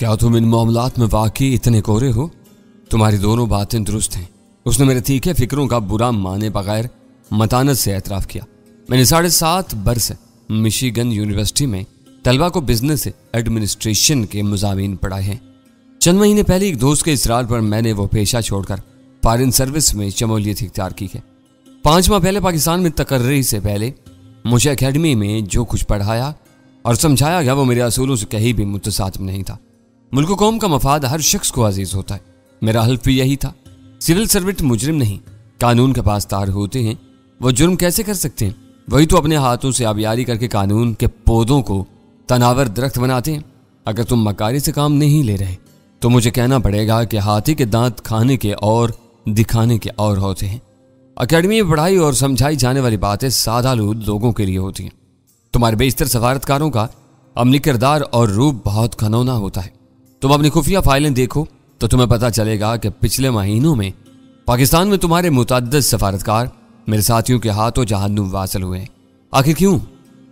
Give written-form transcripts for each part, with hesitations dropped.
क्या तुम इन मामलात में वाकई इतने कोरे हो? तुम्हारी दोनों बातें दुरुस्त हैं। उसने मेरे तीखे फिक्रों का बुरा माने बगैर मतानत से एतराफ़ किया। मैंने 7.5 बरस मिशिगन यूनिवर्सिटी में तलबा को बिजनेस एडमिनिस्ट्रेशन के मज़ामीन पढ़ाए हैं। चंद महीने पहले एक दोस्त के इसरार पर मैंने वो पेशा छोड़कर फॉरेन सर्विस में शमूलियत इख्तियार की है। 5 माह पहले पाकिस्तान में तकर्री से पहले मुझे एकेडमी में जो कुछ पढ़ाया और समझाया गया वो मेरे असूलों से कहीं भी मुतसातिब नहीं था। मुल्क कौम का मफाद हर शख्स को अजीज होता है। मेरा हल्फ भी यही था। सिविल सर्वेंट मुजरिम नहीं, कानून के पास तार होते हैं। वो जुर्म कैसे कर सकते हैं? वही तो अपने हाथों से आबियारी करके कानून के पौधों को तनावर दरख्त बनाते हैं। अगर तुम मकारी से काम नहीं ले रहे तो मुझे कहना पड़ेगा कि हाथी के दांत खाने के और दिखाने के और होते हैं। अकेडमी में पढ़ाई और समझाई जाने वाली बातें सादालूद लोगों के लिए होती हैं। तुम्हारे बेशतर सफारतकारों का अमली किरदार और रूप बहुत घनौना होता है। तुम अपनी खुफिया फाइलें देखो तो तुम्हें पता चलेगा कि पिछले महीनों में पाकिस्तान में तुम्हारे मुतअद्दिद सफारतकार मेरे साथियों के हाथों जहन्नुम वासल हुए हैं। आखिर क्यों?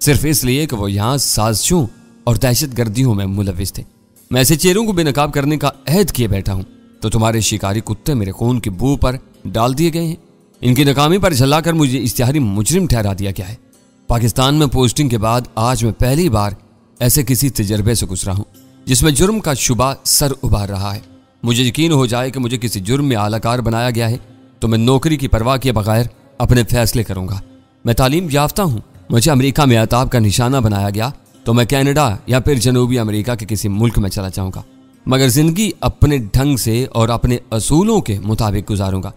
सिर्फ इसलिए कि वो यहाँ साजिशों और दहशत गर्दियों में मुलविस थे। मैं ऐसे चेहरों को बेनकाब करने का अहद किए बैठा हूँ तो तुम्हारे शिकारी कुत्ते मेरे खून की बू पर डाल दिए गए हैं। इनकी नाकामी पर झल्लाकर मुझे इश्तिहारी मुजरिम ठहरा दिया गया है। पाकिस्तान में पोस्टिंग के बाद आज मैं पहली बार ऐसे किसी तजर्बे से गुजरा हूँ जिसमें जुर्म का शुबा सर उभार रहा है। मुझे यकीन हो जाए कि मुझे किसी जुर्म में आलाकार बनाया गया है तो मैं नौकरी की परवाह किए बगैर अपने फैसले करूंगा। मैं तालीम याफ्ता हूँ। मुझे अमेरिका में अताब का निशाना बनाया गया तो मैं कनाडा या फिर जनूबी अमेरिका के किसी मुल्क में चला जाऊंगा, मगर जिंदगी अपने ढंग से और अपने असूलों के मुताबिक गुजारूंगा।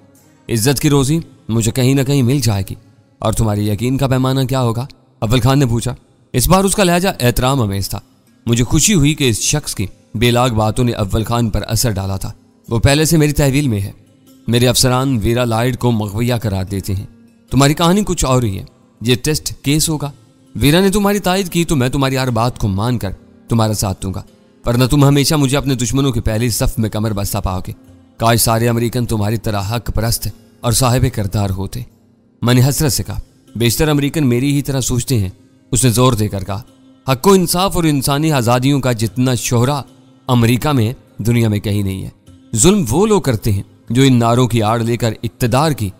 इज्जत की रोजी मुझे कहीं ना कहीं मिल जाएगी। और तुम्हारी यकीन का पैमाना क्या होगा? अव्वल खान ने पूछा। इस बार उसका लहजा एहतराम अमेज था। मुझे खुशी हुई कि इस शख्स की बेलाग बातों ने अव्वल खान पर असर डाला था। वो पहले से मेरी तहवील में है। मेरे अफसरान वीरा लाइड को मगविया करार देते हैं। तुम्हारी कहानी कुछ और ही है। ये टेस्ट केस होगा। वीरा ने तुम्हारी तायद की तो मैं तुम्हारी हर बात को मानकर तुम्हारा साथ दूंगा, वरना तुम हमेशा मुझे अपने दुश्मनों की पहली सफ में कमर बस्ता पाओगे। काश सारे अमेरिकन तुम्हारी तरह हक परस्त और साहिब किरदार होते। मैंने हसरत से कहा। बेशतर अमेरिकन मेरी ही तरह सोचते हैं। उसने जोर देकर कहा, हक व इंसाफ और इंसानी आज़ादियों का जितना शोहरा अमेरिका में दुनिया में कहीं नहीं है। जुल्म वो लोग करते हैं जो इन नारों की आड़ लेकर इक्तदार की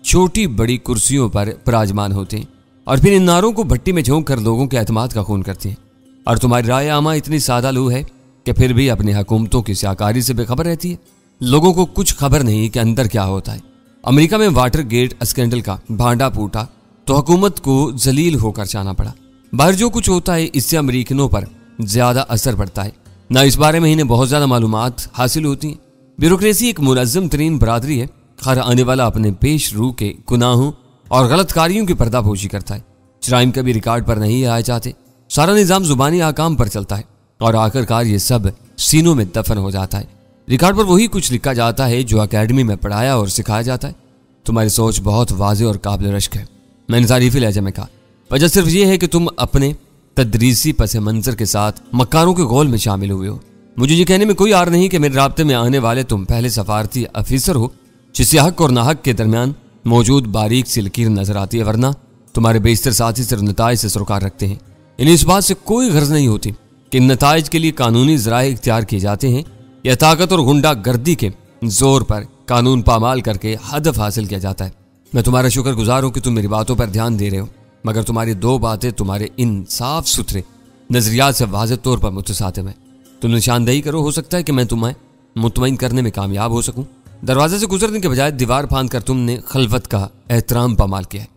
छोटी बड़ी कुर्सियों पर पराजमान होते हैं और फिर इन नारों को भट्टी में झोंक कर लोगों के एतमाद का खून करते हैं। और तुम्हारी राय आमा इतनी सादा लू है कि फिर भी अपनी हुकूमतों की स्याकारी से बेखबर रहती है। लोगों को कुछ खबर नहीं कि अंदर क्या होता है। अमेरिका में वाटर गेट स्कैंडल का भांडा फूटा तो हुकूमत को जलील होकर जाना पड़ा। बाहर जो कुछ होता है इससे अमेरिकनों पर ज्यादा असर पड़ता है, ना इस बारे में इन्हें बहुत ज्यादा मालूमात हासिल होती हैं। ब्यूरोक्रेसी एक मुनज़्ज़म तरीन बरादरी है। हर आने वाला अपने पेश रू के गुनाहों और गलत कारियों की पर्दापोशी करता है। जराइम कभी रिकॉर्ड पर नहीं आए जाते। सारा निज़ाम जुबानी आकाम पर चलता है और आखिरकार ये सब सीनों में दफन हो जाता है। रिकॉर्ड पर वही कुछ लिखा जाता है जो अकेडमी में पढ़ाया और सिखाया जाता है। तुम्हारी सोच बहुत वाज़ेह और काबिल रश्क है। मैंने तारीफी लहजे में कहा। वजह सिर्फ ये है कि तुम अपने तदरीसी पस मंजर के साथ मक्कारों के गोल में शामिल हुए हो। मुझे ये कहने में कोई आर नहीं कि मेरे राब्ते में आने वाले तुम पहले सफारती अफीसर हो जिससे हक और नाहक के दरमियान मौजूद बारीक सी लकीर नजर आती है, वरना तुम्हारे बेशतर साथी सिर्फ नताइज से सरोकार रखते हैं। इन्हें इस बात से कोई गर्ज नहीं होती कि नताइज के लिए कानूनी ज़राए इख्तियार किए जाते हैं या ताकत और गुंडा गर्दी के जोर पर कानून पामाल करके हदफ हासिल किया जाता है। मैं तुम्हारा शुक्रगुजार हूं कि तुम मेरी बातों पर ध्यान दे रहे हो, मगर तुम्हारी दो बातें तुम्हारे इन साफ सुथरे नजरियात से वाज़ेह तौर पर मुतसातिब है। तुम निशानदेही करो, हो सकता है कि मैं तुम्हें मुतमईन करने में कामयाब हो सकूं। दरवाजे से गुजरने के बजाय दीवार फांद कर तुमने खलवत का एहतराम पामाल किया है।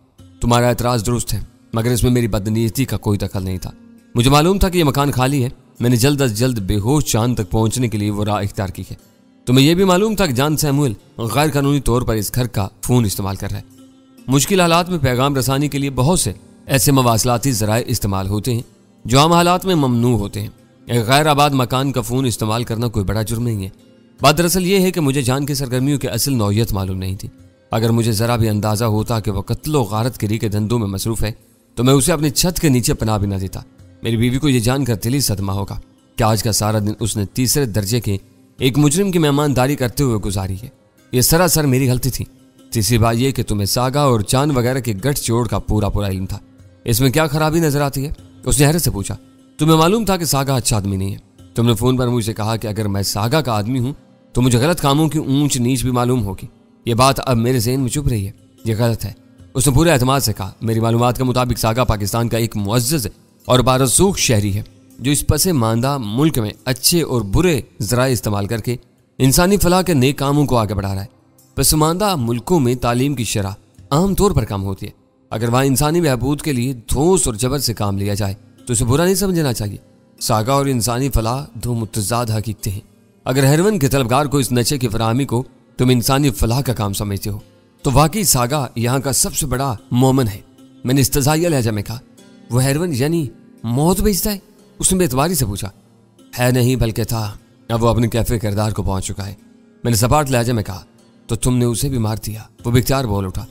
तुम्हारा एतराज़ दुरुस्त है, मगर इसमें मेरी बदनीयती का कोई दखल नहीं था। मुझे मालूम था कि यह मकान खाली है। मैंने जल्द अज जल्द बेहोश चांद तक पहुंचने के लिए वो राह इख्तियार की है। तुम्हें यह भी मालूम था कि जॉन सैमुअल गैर कानूनी तौर पर इस घर का फ़ोन इस्तेमाल कर रहा है। मुश्किल हालात में पैगाम रसानी के लिए बहुत से ऐसे मवासलाती ज़राए इस्तेमाल होते हैं जो आम हालात में ममनू होते हैं। एक गैर आबाद मकान का फ़ोन इस्तेमाल करना कोई बड़ा जुर्म नहीं है। बात दरअसल ये है कि मुझे जान की सरगर्मियों की असल नौयत मालूम नहीं थी। अगर मुझे ज़रा भी अंदाज़ा होता कि वह कत्लो गारत गिरी के धंधों में मसरूफ़ है तो मैं उसे अपनी छत के नीचे पनाह भी न देता। मेरी बीवी को यह जानकर दिली सदमा होगा कि आज का सारा दिन उसने तीसरे दर्जे के एक मुजरिम की मेहमानदारी करते हुए गुजारी है। यह सरासर मेरी गलती थी। तीसरी बात यह कि तुम्हें सागा और चांद वगैरह के गठ जोड़ का पूरा इल्म था। इसमें क्या खराबी नजर आती है? उसने हैरत से पूछा। तुम्हें मालूम था कि सागा अच्छा आदमी नहीं है। तुमने फोन पर मुझसे कहा कि अगर मैं सागा का आदमी हूं तो मुझे गलत कामों की ऊंच नीच भी मालूम होगी। ये बात अब मेरे ज़हन में चुभ रही है, ये गलत है। उसने पूरे एतमाद से कहा, मेरी मालूमात के मुताबिक सागा पाकिस्तान का एक मुअज़्ज़ज़ और बारसूख शहरी है जो इस पसे मांदा मुल्क में अच्छे और बुरे ज़राए इस्तेमाल करके इंसानी फलाह के नेक कामों को आगे बढ़ा रहा है। पसमानदा मुल्कों में तालीम की शरह आम तौर पर कम होती है। अगर वहाँ इंसानी बहबूद के लिए धोस और जबर से काम लिया जाए तो इसे बुरा नहीं समझना चाहिए। सागा और इंसानी फलाह दो मुतज़ाद हकीकतें हैं। अगर हेरोइन के तलबगार को इस नशे की फराहमी को तुम इंसानी फलाह का काम समझते हो तो वाकई सागा यहाँ का सबसे बड़ा मोमन है। मैंने इस्तज़ाइया लहजा में कहा, वो हेरोइन यानी मौत बेचता है? उसने बेतवारी से पूछा। है नहीं बल्कि था, अब वो अपने कैफे किरदार को पहुंच चुका है। मैंने सपाट लहजे में कहा, तो तुमने उसे भी मार दिया? वो बेख्तियार बोल उठा,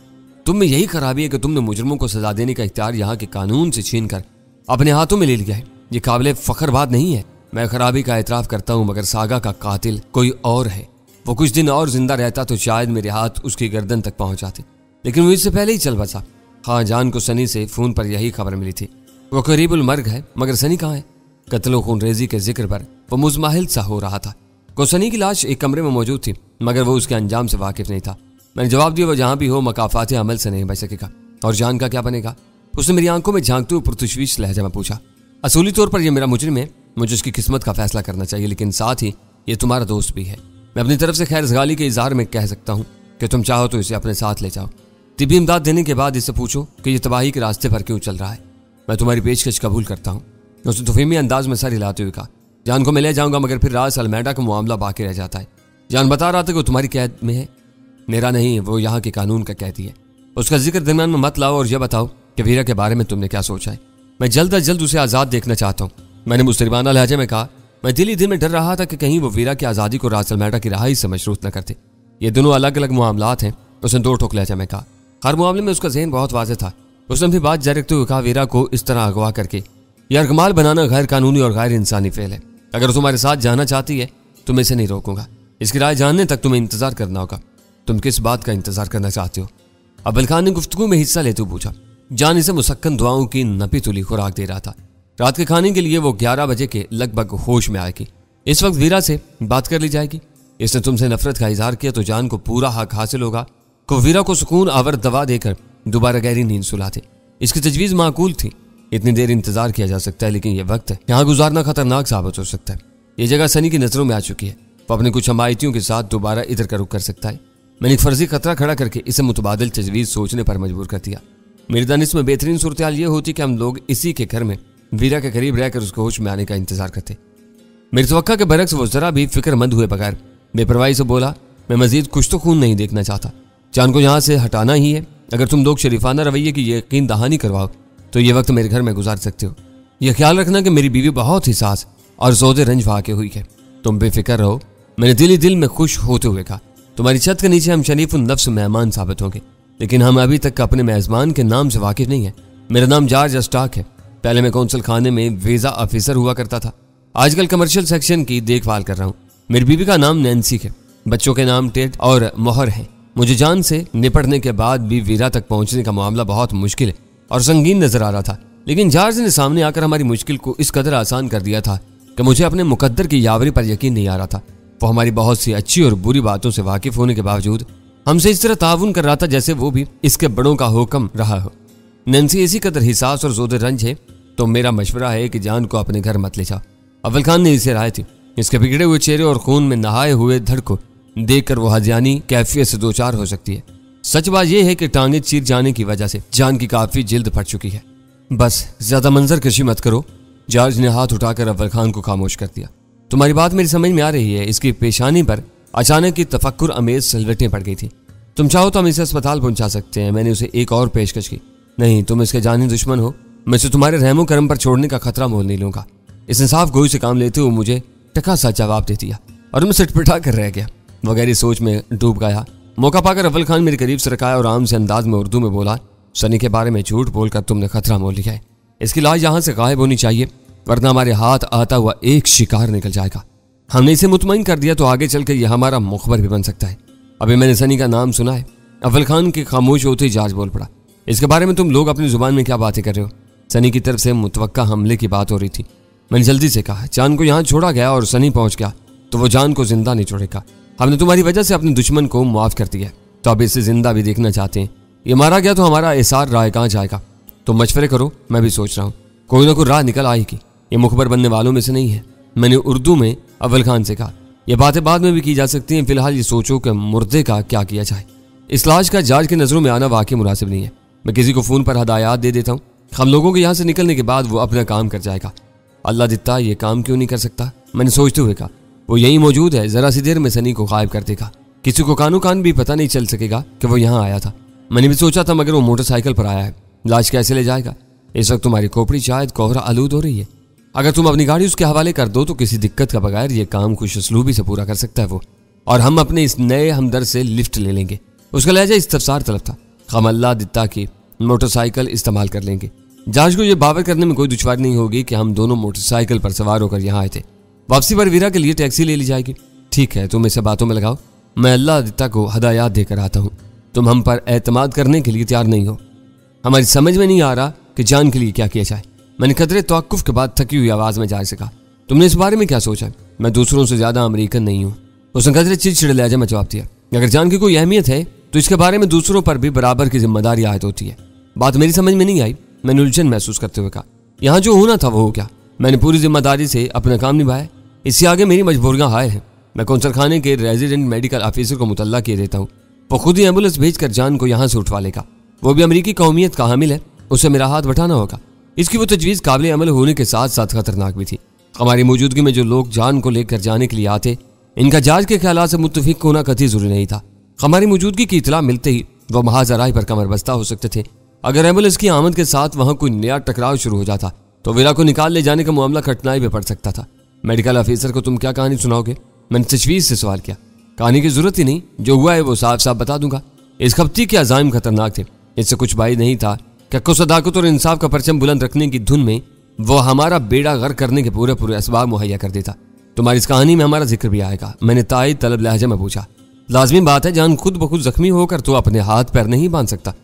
तुम में यही खराबी है कि तुमने मुजरिमों को सजा देने का इख्तियार यहाँ के कानून से छीन कर अपने हाथों में ले लिया है। ये काबिल फख्र बात नहीं है। मैं खराबी का एतराफ़ करता हूँ, मगर सागा का कातिल कोई और है। वो कुछ दिन और जिंदा रहता तो शायद मेरे हाथ उसकी गर्दन तक पहुंच जाते, लेकिन वो इससे पहले ही चल बसा। हाँ, जान को सनी से फ़ोन पर यही खबर मिली थी। वो करीबुल मर्ग है, मगर सनी कहाँ है? कत्ल खून रेजी के जिक्र पर वो मुज़माहिल सा हो रहा था। कोसनी की लाश एक कमरे में मौजूद थी, मगर वो उसके अंजाम से वाकिफ नहीं था। मैंने जवाब दिया, वो जहाँ भी हो मकाफात अमल से नहीं बच सकेगा। और जान का क्या बनेगा? उसने मेरी आंखों में झांकते हुए पुरतशवीश लहजा में पूछा। असूली तौर पर यह मेरा मुजरिम है, मुझे उसकी किस्मत का फैसला करना चाहिए, लेकिन साथ ही ये तुम्हारा दोस्त भी है। मैं अपनी तरफ से खैर ज़गाली के इज़हार में कह सकता हूँ कि तुम चाहो तो इसे अपने साथ ले जाओ। तिब्बी इमदाद देने के बाद इससे पूछो कि ये तबाही के रास्ते पर क्यों चल रहा है। मैं तुम्हारी पेशकश कबूल करता हूँ। उसने तफहीमी अंदाज में सर हिलाते हुए कहा, जान को मैं ले जाऊंगा, मगर फिर रास अलमेडा का मामला बाकी रह जाता है। जान बता रहा था कि वो तुम्हारी कैद में है। मेरा नहीं, वो यहाँ के कानून का कैदी है। उसका जिक्र दरमियान में मत लाओ और यह बताओ कि वीरा के बारे में तुमने क्या सोचा है। मैं जल्द अज जल्द उसे आज़ाद देखना चाहता हूँ। मैंने मुस्तरिबाना लहजे में कहा। मैं दिल ही दिल में डर रहा था कि कहीं वो वीरा की आज़ादी को रास अलमेडा की रहाई से मशरूत न करते। ये दोनों अलग अलग मामलात हैं। उसने दो ठोक लहजे में कहा। हर मामले में उसका जहन बहुत वाज़ेह था। उसने अपनी बात जारी रखते हुए कहा, वीरा को इस तरह अगवा करके यार कमाल बनाना गैर कानूनी और गैर इंसानी फेल है। अगर तुम्हारे साथ जाना चाहती है तो मैं इसे नहीं रोकूंगा। इसकी राय जानने तक तुम्हें इंतजार करना होगा। तुम किस बात का इंतजार करना चाहते हो? अब्बल खान ने गुफ्तगू में हिस्सा लेते हुए पूछा। जान इसे मुसक्कन दुआओं की नपी तुली खुराक दे रहा था। रात के खाने के लिए वो 11 बजे के लगभग होश में आएगी। इस वक्त वीरा से बात कर ली जाएगी। इसने तुमसे नफरत का इजहार किया तो जान को पूरा हक हासिल होगा को वीरा को सुकून आवर दवा देकर दोबारा गहरी नींद सुलाते। इसकी तजवीज़ माकूल थी। इतनी देर इंतजार किया जा सकता है, लेकिन यह वक्त है यहाँ गुजारना खतरनाक साबित हो सकता है। ये जगह सनी की नजरों में आ चुकी है। वो अपने कुछ हमायतियों के साथ दोबारा इधर का रुख कर सकता है। मैंने एक फर्जी खतरा खड़ा करके इसे मुतबादिल तजवीज़ सोचने पर मजबूर कर दिया। मेरी दानिश में बेहतरीन सूरत हाल ये होती कि हम लोग इसी के घर में वीरा के करीब रहकर उसके होश में आने का इंतजार करते। मेरी तवक्का के बरक्स वो जरा भी फिक्रमंद हुए बगैर बेपरवाही से बोला, मैं मजीद कुछ तो खून नहीं देखना चाहता। जान को यहाँ से हटाना ही है। अगर तुम लोग शरीफाना रवैये की यकीन दहानी करवाओ तो ये वक्त मेरे घर में गुजार सकते हो। यह ख्याल रखना कि मेरी बीवी बहुत ही सास और ज़ोदे रंज वाक़े हुई है। तुम बेफिक्र रहो। मैंने दिल ही दिल में खुश होते हुए कहा, तुम्हारी छत के नीचे हम शरीफ नफ्स मेहमान साबित होंगे, लेकिन हम अभी तक अपने मेज़बान के नाम से वाकिफ नहीं है। मेरा नाम जॉर्ज स्टार्क है। पहले मैं कौंसल खाने में वीज़ा ऑफिसर हुआ करता था। आजकल कमर्शियल सेक्शन की देखभाल कर रहा हूँ। मेरी बीवी का नाम नैन्सी है। बच्चों के नाम टेड और मोहर है। मुझे जान से निपटने के बाद भी वीरा तक पहुंचने का मामला बहुत मुश्किल और संगीन नजर आ रहा था, लेकिन जॉर्ज ने सामने आकर हमारी मुश्किल को इस कदर आसान कर दिया था कि मुझे अपने मुकद्दर की यावरी पर यकीन नहीं आ रहा था। वो हमारी बहुत सी अच्छी और बुरी बातों से वाकिफ होने के बावजूद हमसे इस तरह ताउन कर रहा था जैसे वो भी इसके बड़ों का हुक्म रहा हो। नैन्सी इसी कदर हिसास और ज़ोदे रंज है, तो मेरा मशवरा है कि जान को अपने घर मत ले जाओ। अव्वल खान ने इसे राय थी। इसके बिगड़े हुए चेहरे और खून में नहाए हुए धड़ को देखकर वो हज़यानी कैफियत से दो चार हो सकती है। सच बात यह है कि टांगे चीर जाने की वजह से जान की काफी जिल्द फट चुकी है। बस ज्यादा मंजर कशी मत करो। जॉर्ज ने हाथ उठाकर अव्वल खान को खामोश कर दिया। तुम्हारी बात मेरी समझ में आ रही है। इसकी पेशानी पर अचानक की तफक्कुर अमेज सलवटें पड़ गई थी। तुम चाहो तो हम इसे अस्पताल पहुंचा सकते हैं। मैंने उसे एक और पेशकश की। नहीं, तुम इसके जानी दुश्मन हो। मैं इसे तुम्हारे रहमो करम पर छोड़ने का खतरा मोल नहीं लूंगा। इसने साफ गोई से काम लेते हुए मुझे टका सा जवाब दे दिया और मैं सिटपिटा कर रह गया। वगैरह सोच में डूब गया। मौका पाकर अव्वल खान मेरे करीब सरकाया और आम से अंदाज में उर्दू में बोला, सनी के बारे में झूठ बोलकर तुमने खतरा मोल लिया है। इसकी लाश यहाँ से गायब होनी चाहिए, वरना हमारे हाथ आता हुआ एक शिकार निकल जाएगा। हमने इसे मुतमईन कर दिया तो आगे चलकर यह हमारा मुखबर भी बन सकता है। अभी मैंने सनी का नाम सुना है। अव्वल खान के खामोश होते ही जॉर्ज बोल पड़ा, इसके बारे में तुम लोग अपनी जुबान में क्या बातें कर रहे हो? सनी की तरफ से मुतवक्का हमले की बात हो रही थी। मैंने जल्दी से कहा। जान को यहाँ छोड़ा गया और सनी पहुंच गया तो वो जान को जिंदा नहीं छोड़ेगा। हमने तुम्हारी वजह से अपने दुश्मन को माफ कर दिया, तो अब इसे जिंदा भी देखना चाहते हैं। ये मारा गया तो हमारा एसार राय कहाँ जाएगा? तो मशवरे करो, मैं भी सोच रहा हूँ, कोई ना कोई राह निकल आएगी। ये मुखबर बनने वालों में से नहीं है। मैंने उर्दू में अव्वल खान से कहा, यह बातें बाद में भी की जा सकती हैं, फिलहाल ये सोचो कि मुर्दे का क्या किया जाए। इस लाश का जज की नजरों में आना वाकई मुनासिब नहीं है। मैं किसी को फोन पर हदायत दे देता हूँ, हम लोगों के यहाँ से निकलने के बाद वो अपना काम कर जाएगा। अल्लाह दित्ता ये काम क्यों नहीं कर सकता? मैंने सोचते हुए कहा, वो यही मौजूद है, जरा सी देर में सनी को गायब कर देगा। किसी को कानो कान भी पता नहीं चल सकेगा कि वो यहाँ आया था। मैंने भी सोचा था, मगर वो मोटरसाइकिल पर आया है, लाश कैसे ले जाएगा? इस वक्त तुम्हारी खोपड़ी शायद कोहरा आलूद हो रही है। अगर तुम अपनी गाड़ी उसके हवाले कर दो तो किसी दिक्कत का बगैर ये काम खुश असलूबी से पूरा कर सकता है वो, और हम अपने इस नए हमदर्द से लिफ्ट ले लेंगे। उसका लहजा इस्तफसार तलब था। हम अल्लाह दित्ता की मोटरसाइकिल इस्तेमाल कर लेंगे। जांच को यह बावर करने में कोई दुश्वारी नहीं होगी कि हम दोनों मोटरसाइकिल पर सवार होकर यहाँ आए थे। वापसी पर वीरा के लिए टैक्सी ले ली जाएगी। ठीक है, तुम इसे बातों में लगाओ, मैं अल्लाह दित्ता को हदायत देकर आता हूँ। तुम हम पर एतमाद करने के लिए तैयार नहीं हो। हमारी समझ में नहीं आ रहा कि जान के लिए क्या किया जाए। मैंने कदरे तवक्कुफ के बाद थकी हुई आवाज में जाहिर से कहा, तुमने इस बारे में क्या सोचा? मैं दूसरों से ज्यादा अमेरिकन नहीं हूँ। उसने कदरे चिड़चिड़े लहजे में जवाब दिया, अगर जान की कोई अहमियत है तो इसके बारे में दूसरों पर भी बराबर की जिम्मेदारी आयद होती है। बात मेरी समझ में नहीं आई। मैंने उलझन महसूस करते हुए कहा, यहाँ जो होना था वो हो गया। मैंने पूरी जिम्मेदारी से अपना काम निभाया। इससे आगे मेरी मजबूरियां हाय हैं। मैं कौंसल खाने के रेजिडेंट मेडिकल ऑफिसर को मुतल्ला किए देता हूँ, वो खुद ही एम्बुलेंस भेजकर जान को यहाँ से उठवा लेगा। वो भी अमेरिकी कौमियत का हामिल है, उसे मेरा हाथ बटाना होगा। इसकी वो तजवीज़ काबिल अमल होने के साथ साथ खतरनाक भी थी। हमारी मौजूदगी में जो लोग जान को लेकर जाने के लिए आते, इनका जाज के ख्याल से मुत्तफिक होना कतई जरूरी नहीं था। हमारी मौजूदगी की इतला मिलते ही वह महाजराई पर कमर बस्ता हो सकते थे। अगर एम्बुलेंस की आमद के साथ वहां कोई नया टकराव शुरू हो जाता तो वीरा को निकाल ले जाने का मामला कठिनाई में पड़ सकता था। मेडिकल ऑफिसर को तुम क्या कहानी सुनाओगे? मैंने तशवीश से सवाल किया। कहानी की जरूरत ही नहीं, जो हुआ है वो साफ साफ बता दूंगा। इस खपती के अजाइम खतरनाक थे। इससे कुछ बाई नहीं था कि सदाकत और इंसाफ का परचम बुलंद रखने की धुन में वो हमारा बेड़ा गर्क करने के पूरे पूरे असबाब मुहैया कर देता। तुम्हारी इस कहानी में हमारा जिक्र भी आएगा। मैंने तायद तलब लहजे में पूछा। लाजमी बात है, जान खुद ब खुद जख्मी होकर तो अपने हाथ पैर नहीं बांध सकता।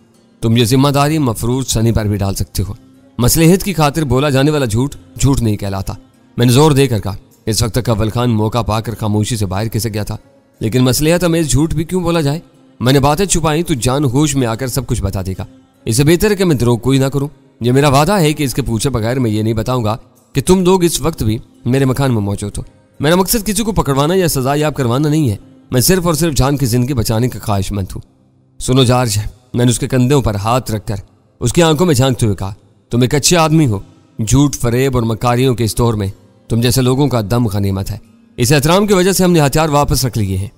तुम ये जिम्मेदारी मफरूज सनी पर भी डाल सकते हो। मसलहत की खातिर बोला जाने वाला झूठ झूठ नहीं कहलाता। मैंने जोर देकर कहा। इस वक्त तक अव्वल खान मौका पाकर खामोशी से बाहर खिसक गया था, लेकिन मसलहत अमेज झूठ भी क्यों बोला जाए? मैंने बातें छुपाई तो जान होश में आकर सब कुछ बता देगा। इससे बेहतर है कि मैं द्रोह कोई ना करूं। यह मेरा वादा है कि इसके पूछे बगैर मैं ये नहीं बताऊंगा कि तुम लोग इस वक्त भी मेरे मकान में मौजूद हो। मेरा मकसद किसी को पकड़वाना या सजा याब करवाना नहीं है। मैं सिर्फ और सिर्फ जान की जिंदगी बचाने का ख्वाहिशमंद हूँ। सुनो जॉर्ज, मैंने उसके कंधों पर हाथ रखकर उसकी आंखों में झांकते हुए कहा, तुम एक अच्छे आदमी हो। झूठ, फरेब और मकारियों के इस दौर में तुम जैसे लोगों का दम गनीमत है। इस एहतराम की वजह से हमने हथियार वापस रख लिए हैं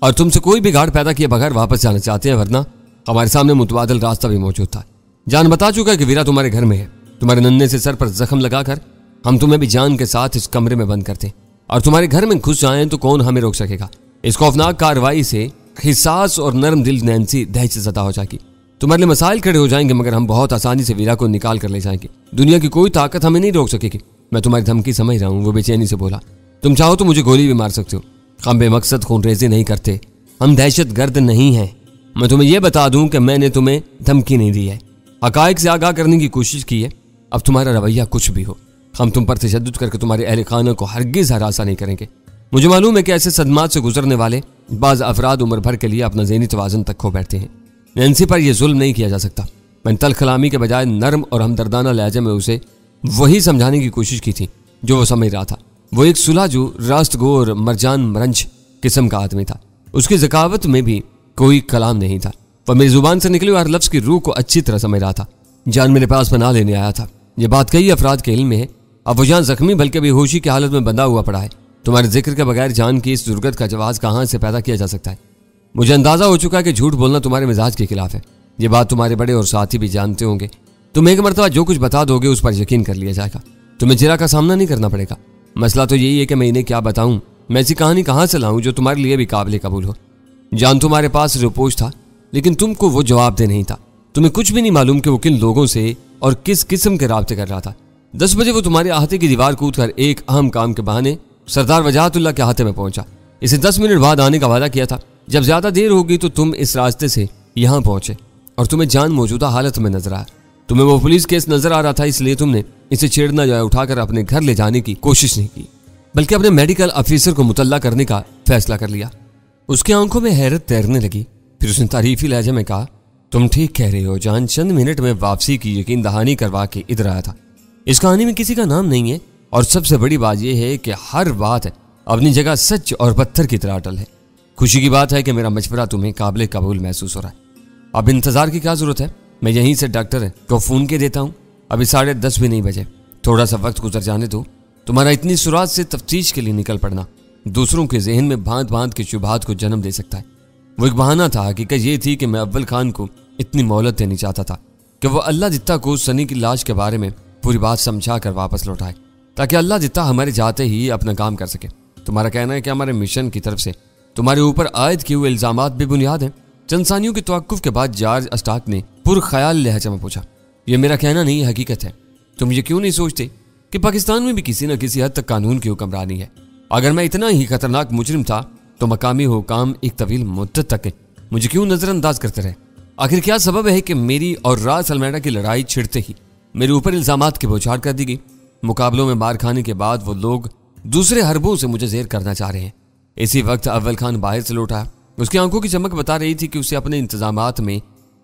और तुमसे कोई बिगाड़ पैदा किए बगैर वापस जाना चाहते हैं, वरना हमारे सामने मुतबादल रास्ता भी मौजूद था। जान बता चुका है कि वीरा तुम्हारे घर में है। तुम्हारे नन्हे से सर पर जख्म लगाकर हम तुम्हें भी जान के साथ इस कमरे में बंद करते और तुम्हारे घर में घुस जाएं तो कौन हमें रोक सकेगा? इस खौफनाक कार्रवाई से हिसास और नरम दिल नैन्सी दहशत ज़दा हो जाएगी। तुम्हारे लिए मसाइल खड़े हो जाएंगे, मगर हम बहुत आसानी से वीरा को निकाल कर ले जाएंगे। दुनिया की कोई ताकत हमें नहीं रोक सकेगी। मैं तुम्हारी धमकी समझ रहा हूँ, वो बेचैनी से बोला। तुम चाहो तो मुझे गोली भी मार सकते हो। हम बेमकसद खूनरेजी नहीं करते, हम दहशत गर्द नहीं हैं। मैं तुम्हें यह बता दूं कि मैंने तुम्हें धमकी नहीं दी है, हकायक से आगाह करने की कोशिश की है। अब तुम्हारा रवैया कुछ भी हो, हम तुम पर तशद्दुद करके तुम्हारे अहल खाना को हरगिज़ हरासा नहीं करेंगे। मुझे मालूम है कि ऐसे सदमात से गुजरने वाले बाज़ अफराद उम्र भर के लिए अपना ज़हनी तवाज़ुन तक खो बैठते हैं। नैन्सी पर यह जुल्म नहीं किया जा सकता। मैंने तल्ख कलामी के बजाय नरम और हमदर्दाना लहजे में उसे वही समझाने की कोशिश की थी जो वो समझ रहा था। वो एक सुलझू, रास्तगो और मरजान मरंज किस्म का आदमी था। उसकी ज़कावत में भी कोई कलाम नहीं था। वह मेरी जुबान से निकले हुए हर लफ्ज़ की रूह को अच्छी तरह समझ रहा था। जान मेरे पास पनाह लेने आया था। यह बात कई अफराद के इल्म में है। अब वो जान जख्मी बल्कि बेहोशी की हालत में बंधा हुआ पड़ा है। तुम्हारे जिक्र के बगैर जान की इस दुर्गत का जवाब कहाँ से पैदा किया जा सकता है? मुझे अंदाजा हो चुका है कि झूठ बोलना तुम्हारे मिजाज के खिलाफ है। ये बात तुम्हारे बड़े और साथी भी जानते होंगे। तुम एक मरतबा जो कुछ बता दोगे उस पर यकीन कर लिया जाएगा। तुम्हें जिरा का सामना नहीं करना पड़ेगा। मसला तो यही है कि मैं इन्हें क्या बताऊं, मैं ऐसी कहानी कहाँ से लाऊं जो तुम्हारे लिए भी काबिल कबूल हो। जान तुम्हारे पास रिपोर्ट था, लेकिन तुमको वो जवाब दे नहीं था। तुम्हें कुछ भी नहीं मालूम कि वो किन लोगों से और किस किस्म के राब्ते कर रहा था। 10 बजे वो तुम्हारे अहाते की दीवार कूद कर एक अहम काम के बहाने सरदार वजाहतुल्लाह के अहाते में पहुंचा। इसे 10 मिनट बाद आने का वादा किया था। जब ज्यादा देर होगी तो तुम इस रास्ते से यहाँ पहुंचे और तुम्हें जान मौजूदा हालत में नजर आया। तुम्हें वो पुलिस केस नजर आ रहा था, इसलिए तुमने इसे छेड़ना या उठाकर अपने घर ले जाने की कोशिश नहीं की, बल्कि अपने मेडिकल ऑफिसर को मुतल्ला करने का फैसला कर लिया। उसकी आंखों में हैरत तैरने लगी। फिर उसने तारीफी लहजे में कहा, तुम ठीक कह रहे हो जान, चंद मिनट में वापसी की यकीन दहानी करवा के इधर आया था। इस कहानी में किसी का नाम नहीं है और सबसे बड़ी बात यह है कि हर बात अपनी जगह सच और पत्थर की तरह अटल है। खुशी की बात है कि मेरा मशवरा तुम्हें काबिल कबूल महसूस हो रहा है। अब इंतजार की क्या जरूरत है, मैं यहीं से डॉक्टर को फोन के देता हूँ। अभी 10:30 भी नहीं बजे, थोड़ा सा वक्त गुजर जाने दो। तुम्हारा इतनी सुरात से तफ्तीश के लिए निकल पड़ना दूसरों के जहन में भांत भांत की शुबहात को जन्म दे सकता है। वो एक बहाना था, हकीकत ये थी कि मैं अव्वल खान को इतनी मोहलत देनी चाहता था कि वो अल्लाह जित्ता को सनी की लाश के बारे में पूरी बात समझा कर वापस लौटाए, ताकि अल्लाह जित्ता हमारे जाते ही अपना काम कर सके। तुम्हारा कहना है कि हमारे मिशन की तरफ से तुम्हारे ऊपर आयद किए हुए इल्जामात बेबुनियाद हैं। चंद सानियों की तवक्कुफ के बाद जॉर्ज अस्टाक ने पुरख्याल लहजा में पूछा, यह मेरा कहना नहीं, हकीकत है। तुम ये क्यों नहीं सोचते कि पाकिस्तान में भी किसी न किसी हद तक कानून की हुक्मरानी है? अगर मैं इतना ही खतरनाक मुजरिम था तो मकामी हुकाम एक तवील मुद्दत तक मुझे क्यों नजरअंदाज करते रहे? आखिर क्या सबब है कि मेरी और रास अलमेडा की लड़ाई छिड़ते ही मेरे ऊपर इल्जामात की बौछार कर दी गई? मुकाबलों में मार खाने के बाद वो लोग दूसरे हरबों से मुझे जेर करना चाह रहे हैं। इसी वक्त अव्वल खान बाहर से लौटा। उसकी आंखों की चमक बता रही थी कि उसे अपने इंतजामात में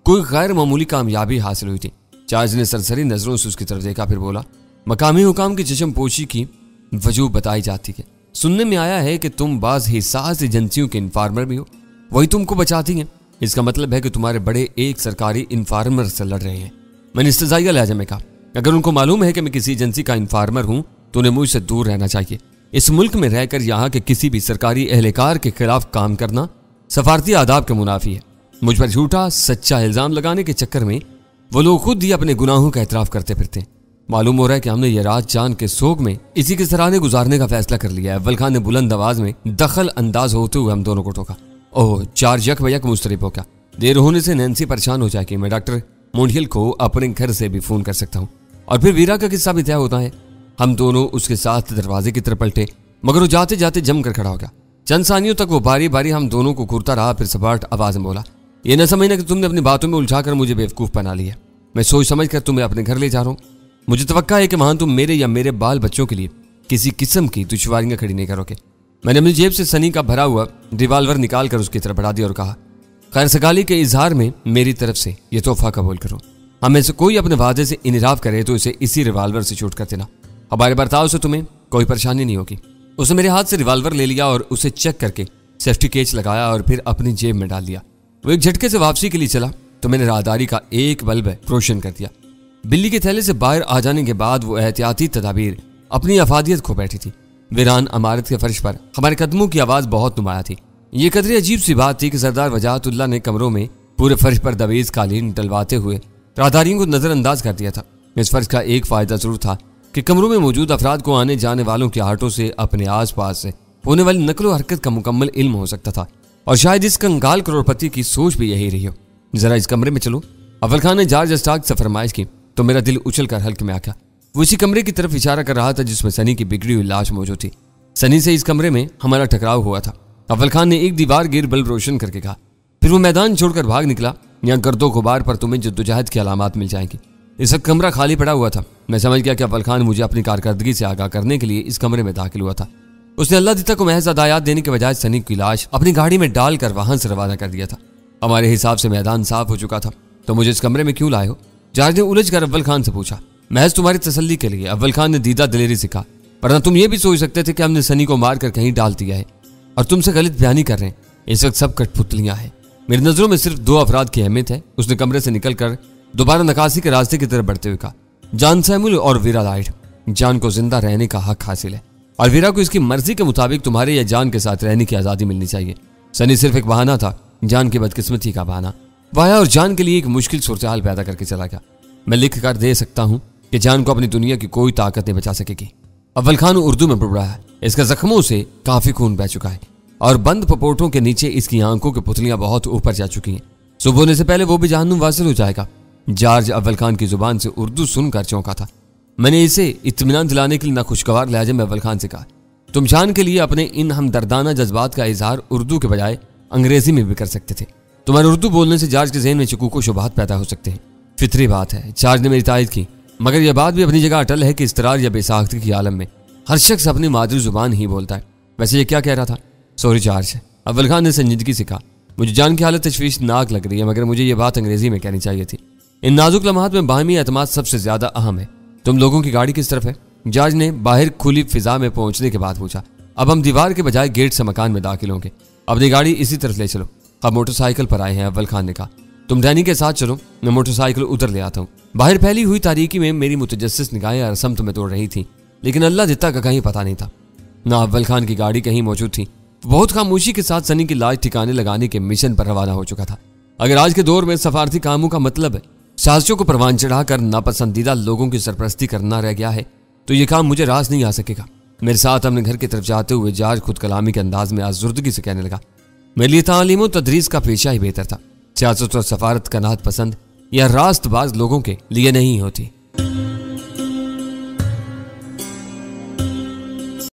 कोई गैर मामूली कामयाबी हासिल हुई थी। चार्ज ने सरसरी नजरों से उसकी तरफ देखा, फिर बोला, मकामी हुकाम की चशम पोशी की वजूह बताई जाती है। सुनने में आया है कि तुम बाज हिस्सास एजेंसियों के इन्फार्मर भी हो, वही तुमको बचाती हैं। इसका मतलब है कि तुम्हारे बड़े एक सरकारी इन्फार्मर से लड़ रहे हैं। मैंने इस्तेज़ाइया लहजे में कहा, अगर उनको मालूम है कि मैं किसी एजेंसी का इन्फार्मर हूं तो उन्हें मुझसे दूर रहना चाहिए। इस मुल्क में रहकर यहाँ के किसी भी सरकारी एहलकार के खिलाफ काम करना सफारती आदाब के मुनाफी है। मुझ पर झूठा सच्चा इल्जाम लगाने के चक्कर में वो लोग खुद ही अपने गुनाहों का एतराफ करते फिरते हैं। मालूम हो रहा है कि हमने ये रात जान के सोग में इसी के सराहने गुजारने का फैसला कर लिया है। अव्वल खान ने बुलंद आवाज में दखल अंदाज होते हुए हम दोनों को टोका। ओह, चार्ज यक भैया मुस्तरिब हो क्या? देर होने से नैन्सी परेशान हो जाएगी। मैं डॉक्टर मोंडियल को अपने घर से भी फोन कर सकता हूँ। और फिर वीरा का किस्सा भी तय होता है। हम दोनों उसके साथ दरवाजे की तरफ पलटे, मगर वो जाते जाते जमकर खड़ा हो गया। चंद सानियों तक वो बारी बारी हम दोनों को घूरता रहा, फिर सपाट आवाज में बोला, ये न समझना कि तुमने अपनी बातों में उलझाकर मुझे बेवकूफ बना लिया। मैं सोच समझ कर तुम्हें अपने घर ले जा रहा हूँ। मुझे तवक्का है कि वहां तुम मेरे या मेरे बाल बच्चों के लिए किसी किस्म की दुश्वारियां खड़ी नहीं करोगे। मैंने अपनी जेब से सनी का भरा हुआ रिवाल्वर निकाल कर उसकी तरफ बढ़ा दिया और कहा, खैर सगाली के इजहार में मेरी तरफ से यह तोहफा कबूल करो। हमें से कोई अपने वादे से इनराफ करे तो इसे इसी रिवाल्वर से शूट कर देना। हमारे बर्ताव से तुम्हें कोई परेशानी नहीं होगी। उसने मेरे हाथ से रिवाल्वर ले लिया और उसे चेक करके सेफ्टी केच लगाया और फिर अपनी जेब में डाल दिया। वो एक झटके से वापसी के लिए चला तो मैंने राहदारी का एक बल्ब रोशन कर दिया। बिल्ली के थैले से बाहर आ जाने के बाद वो एहतियाती तदाबीर अपनी अफादियत खो बैठी थी। वीरान इमारत के फर्श पर हमारे कदमों की आवाज बहुत नुमाया थी। ये कदरी अजीब सी बात थी कि सरदार वजाहतुल्लाह ने कमरों में पूरे फर्श पर दबीज कालीन डलवाते हुए राहदारियों को नजरअंदाज कर दिया था। इस फर्श का एक फायदा जरूर था कि कमरों में मौजूद अफराद को आने जाने वालों की आहटों से अपने आस पास से होने वाली नकलो हरकत का मुकम्मल इल्म हो सकता था। और शायद इस कंगाल करोड़पति की सोच भी यही रही हो। जरा इस कमरे में चलो। अव्वल खान ने जॉर्ज अस्टाक से फरमाइश की तो मेरा दिल उछल कर हल्के में आ गया। वो इसी कमरे की तरफ इशारा कर रहा था जिसमें सनी की बिगड़ी हुई लाश मौजूद थी। सनी से इस कमरे में हमारा टकराव हुआ था। अव्वल खान ने एक दीवार गिर बल्ब रोशन करके कहा, फिर वो मैदान छोड़कर भाग निकला। यहाँ गर्दो गुबार पर तुम्हें जद्दोजहद की अलामात मिल जाएंगी। इस वक्त कमरा खाली पड़ा हुआ था। मैं समझ गया कि अव्वल खान मुझे अपनी कारकर्दगी से आगाह करने के लिए इस कमरे में दाखिल हुआ था। उसने अल्लाह दिता को महज हदायत देने के बजाय सनी की लाश अपनी गाड़ी में डालकर वहां से रवाना कर दिया था। हमारे हिसाब से मैदान साफ हो चुका था। तो मुझे इस कमरे में क्यों लाए हो? जॉर्ज ने उलझ कर अव्वल खान से पूछा। महज तुम्हारी तसल्ली के लिए, अव्वल खान ने दीदा दिलेरी से कहा, वरना तुम ये भी सोच सकते थे कि हमने सनी को मार कर कहीं डाल दिया है और तुमसे गलत बयानी कर रहे हैं। इस वक्त सब कठपुतलियां हैं। मेरी नजरों में सिर्फ दो अफराद की अहमियत है। उसने कमरे से निकलकर दोबारा नकासी के रास्ते की तरफ बढ़ते हुए कहा, जॉन सैमुअल और वीरा लाइट। जॉन को जिंदा रहने का हक हासिल है और वीरा को इसकी मर्जी के मुताबिक तुम्हारे या जॉन के साथ रहने की आजादी मिलनी चाहिए। सनी सिर्फ एक बहाना था, जॉन की बदकिस्मती का बहाना। वाया और जॉन के लिए एक मुश्किल सूरत-ए-हाल पैदा करके चला गया। मैं लिख कर दे सकता हूं कि जॉन को अपनी दुनिया की कोई ताकत नहीं बचा सकेगी। अव्वल खान उर्दू में बुड़बुड़ाया है। इसका जख्मों से काफी खून बह चुका है और बंद पपोटों के नीचे इसकी आंखों की पुतलियां बहुत ऊपर जा चुकी हैं। सुबह होने से पहले वो भी जहन्नुम वासिल हो जाएगा। जॉर्ज अव्वल खान की जुबान से उर्दू सुनकर चौंका था। मैंने इसे इत्मीनान दिलाने के लिए नाखुशगवार लहजे में अव्वल खान से कहा, तुम जान के लिए अपने इन हमदर्दाना जज्बात का इजहार उर्दू के बजाय अंग्रेजी में भी कर सकते थे। तुम्हारे उर्दू बोलने से जॉर्ज के ज़हन में शकूक व शुबहात पैदा हो सकते हैं। फितरी बात है, चार्ज ने मेरी तायद की, मगर यह बात भी अपनी जगह अटल है कि इस्तरार या बेसाख्ती की आलम में हर शख्स अपनी मादरी जुबान ही बोलता है। वैसे ये क्या कह रहा था? सॉरी चार्ज, अव्वल खान ने संजीदगी से कहा। मुझे जान की हालत तशवीशनाक लग रही है, मगर मुझे ये बात अंग्रेजी में कहनी चाहिए थी। इन नाजुक लम्हात में बाहमी एतमाद सबसे ज्यादा अहम है। तुम लोगों की गाड़ी किस तरफ है? जॉर्ज ने बाहर खुली फिजा में पहुंचने के बाद पूछा। अब हम दीवार के बजाय गेट से मकान में दाखिल होंगे। अपनी गाड़ी इसी तरफ ले चलो। अब मोटरसाइकिल पर आए हैं, अव्वल खान ने कहा। तुम डैनी के साथ चलो, मैं मोटरसाइकिल उतर ले आता हूँ। बाहर फैली हुई तारीकी में मेरी मुतजस्सिस निगाहें अरसम तुम्हें तोड़ रही थी, लेकिन अल्लाह जित्ता का कहीं पता नहीं था। ना अव्वल खान की गाड़ी कहीं मौजूद थी। बहुत खामोशी के साथ सनी की लाश ठिकाने लगाने के मिशन पर रवाना हो चुका था। अगर आज के दौर में सफारती कामों का मतलब है साजिशों को परवान चढ़ाकर नापसंदीदा लोगों की सरपरस्ती करना रह गया है, तो ये काम मुझे रास नहीं आ सकेगा। मेरे साथ अपने घर की तरफ जाते हुए जॉर्ज खुद कलामी के अंदाज में आज़ुर्दगी से कहने लगा, मेरे लिए तालीम व तदरीस का पेशा ही बेहतर था। सियासत और सफारत कनात पसंद या रास्तबाज लोगों के लिए नहीं होती।